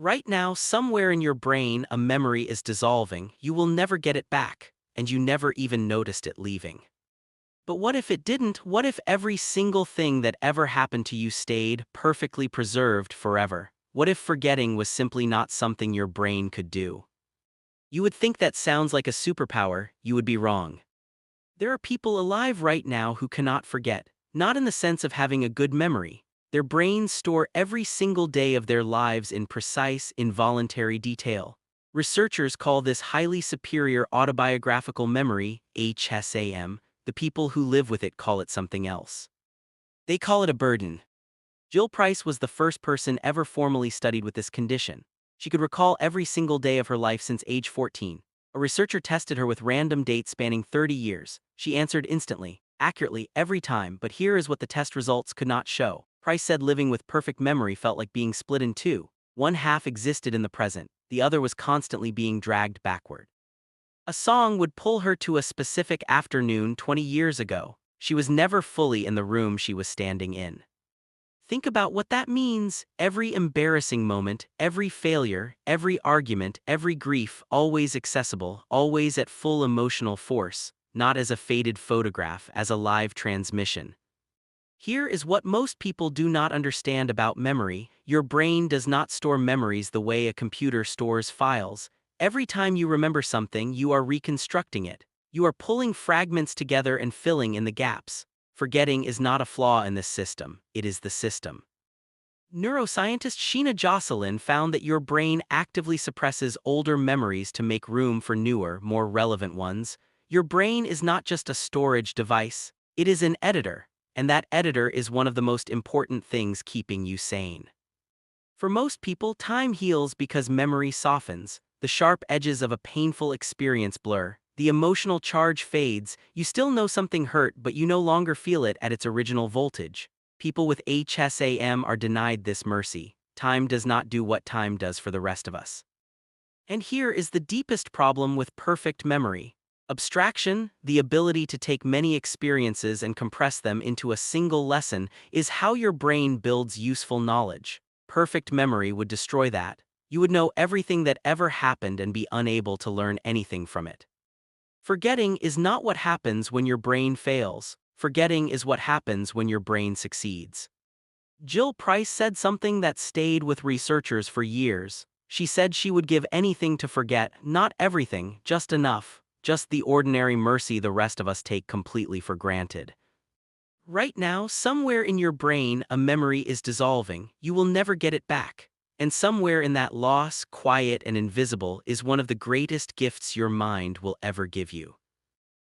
Right now, somewhere in your brain, a memory is dissolving. You will never get it back, and you never even noticed it leaving. But what if it didn't? What if every single thing that ever happened to you stayed perfectly preserved forever? What if forgetting was simply not something your brain could do? You would think that sounds like a superpower. You would be wrong. There are people alive right now who cannot forget, not in the sense of having a good memory. Their brains store every single day of their lives in precise, involuntary detail. Researchers call this highly superior autobiographical memory, HSAM. The people who live with it call it something else. They call it a burden. Jill Price was the first person ever formally studied with this condition. She could recall every single day of her life since age 14. A researcher tested her with random dates spanning 30 years. She answered instantly, accurately, every time, but here is what the test results could not show. Price said living with perfect memory felt like being split in two. One half existed in the present, the other was constantly being dragged backward. A song would pull her to a specific afternoon 20 years ago. She was never fully in the room she was standing in. Think about what that means. Every embarrassing moment, every failure, every argument, every grief, always accessible, always at full emotional force, not as a faded photograph, as a live transmission. Here is what most people do not understand about memory. Your brain does not store memories the way a computer stores files. Every time you remember something, you are reconstructing it. You are pulling fragments together and filling in the gaps. Forgetting is not a flaw in this system, it is the system. Neuroscientist Sheena Jocelyn found that your brain actively suppresses older memories to make room for newer, more relevant ones. Your brain is not just a storage device, it is an editor, and that editor is one of the most important things keeping you sane. For most people, time heals because memory softens. The sharp edges of a painful experience blur. The emotional charge fades. You still know something hurt, but you no longer feel it at its original voltage. People with HSAM are denied this mercy. Time does not do what time does for the rest of us. And here is the deepest problem with perfect memory. Abstraction, the ability to take many experiences and compress them into a single lesson, is how your brain builds useful knowledge. Perfect memory would destroy that. You would know everything that ever happened and be unable to learn anything from it. Forgetting is not what happens when your brain fails. Forgetting is what happens when your brain succeeds. Jill Price said something that stayed with researchers for years. She said she would give anything to forget, not everything, just enough, just the ordinary mercy the rest of us take completely for granted. Right now, somewhere in your brain, a memory is dissolving. You will never get it back. And somewhere in that loss, quiet and invisible, is one of the greatest gifts your mind will ever give you.